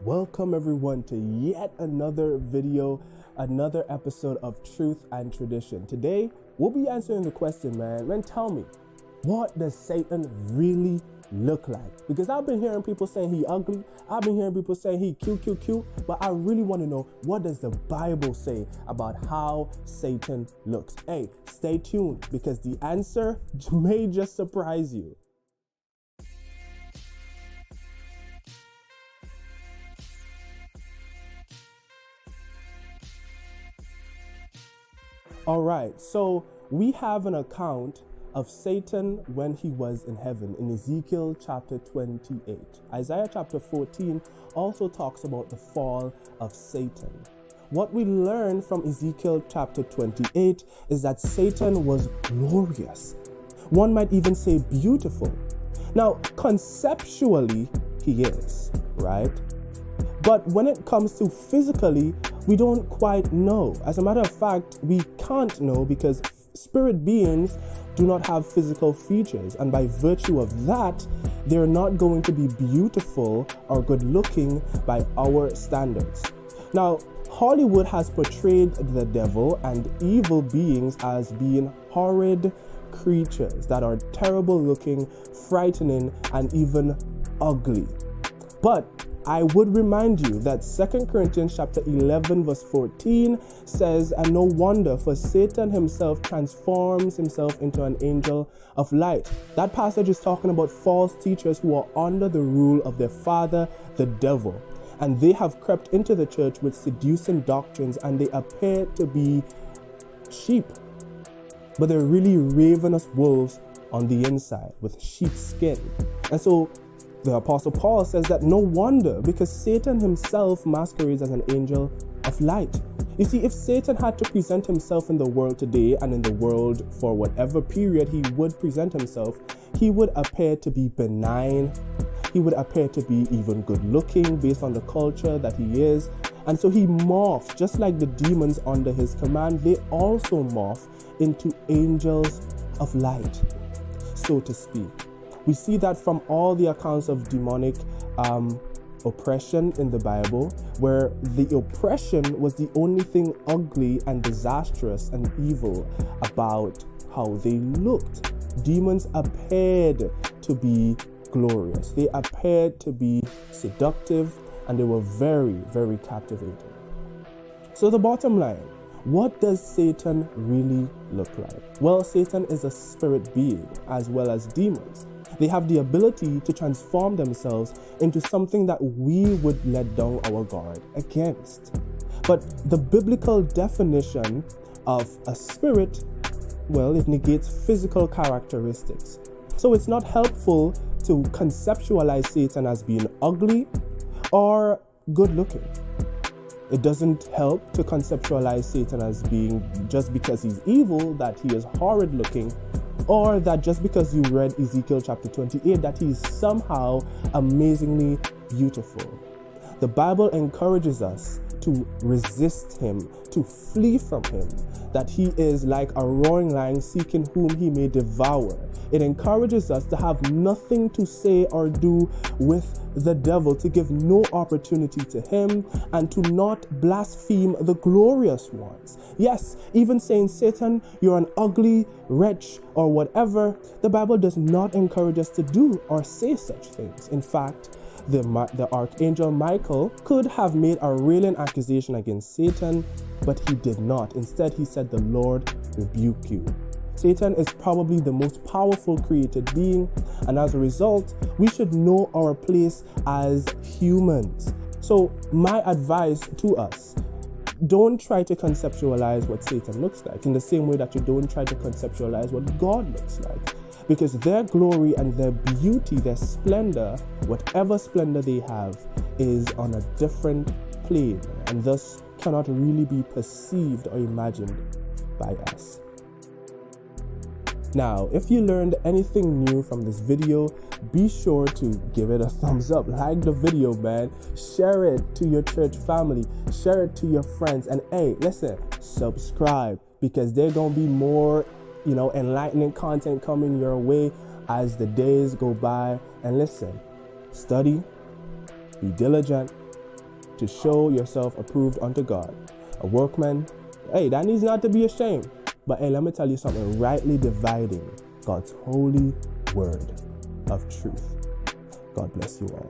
Welcome everyone to yet another video, another episode of Truth and Tradition. Today, we'll be answering the question, man, tell me, what does Satan really look like? Because I've been hearing people saying he ugly, I've been hearing people saying he cute, but I really want to know, what does the Bible say about how Satan looks? Hey, stay tuned because the answer may just surprise you. All right, so we have an account of Satan when he was in heaven in Ezekiel chapter 28. Isaiah chapter 14 also talks about the fall of Satan. What we learn from Ezekiel chapter 28 is that Satan was glorious. One might even say beautiful. Now, conceptually, he is, right? But when it comes to physically, we don't quite know. As a matter of fact, we can't know because spirit beings do not have physical features. And by virtue of that, they're not going to be beautiful or good looking by our standards. Now, Hollywood has portrayed the devil and evil beings as being horrid creatures that are terrible looking, frightening, and even ugly. But I would remind you that 2 Corinthians chapter 11 verse 14 says, "And no wonder, for Satan himself transforms himself into an angel of light." That passage is talking about false teachers who are under the rule of their father, the devil. And they have crept into the church with seducing doctrines, and they appear to be sheep, but they're really ravenous wolves on the inside with sheep skin. And so the Apostle Paul says that no wonder, because Satan himself masquerades as an angel of light. You see, if Satan had to present himself in the world today and in the world for whatever period he would present himself, he would appear to be benign. He would appear to be even good looking based on the culture that he is. And so he morphs, just like the demons under his command, they also morph into angels of light, so to speak. We see that from all the accounts of demonic oppression in the Bible, where the oppression was the only thing ugly and disastrous and evil about how they looked. Demons appeared to be glorious. They appeared to be seductive, and they were very, very captivating. So the bottom line, what does Satan really look like? Well, Satan is a spirit being as well as demons. They have the ability to transform themselves into something that we would let down our guard against. But the biblical definition of a spirit, well, it negates physical characteristics. So it's not helpful to conceptualize Satan as being ugly or good looking. It doesn't help to conceptualize Satan as being, just because he's evil, that he is horrid looking, or that just because you read Ezekiel chapter 28 that he is somehow amazingly beautiful. The Bible encourages us to resist him, to flee from him, that he is like a roaring lion seeking whom he may devour. It encourages us to have nothing to say or do with the devil, to give no opportunity to him, and to not blaspheme the glorious ones. Yes, even saying, "Satan, you're an ugly wretch," or whatever, the Bible does not encourage us to do or say such things. In fact, the archangel Michael could have made a railing accusation against Satan, but he did not. Instead, he said, "The Lord rebuke you." Satan is probably the most powerful created being, and as a result, we should know our place as humans. So my advice to us, don't try to conceptualize what Satan looks like in the same way that you don't try to conceptualize what God looks like. Because their glory and their beauty, their splendor, whatever splendor they have, is on a different plane and thus cannot really be perceived or imagined by us. Now, if you learned anything new from this video, be sure to give it a thumbs up, like the video, man, share it to your church family, share it to your friends, and hey, listen, subscribe, because there's gonna be more, enlightening content coming your way as the days go by. And listen, study, be diligent, to show yourself approved unto God, a workman, hey, that needs not to be ashamed. But hey, let me tell you something, rightly dividing God's holy word of truth. God bless you all.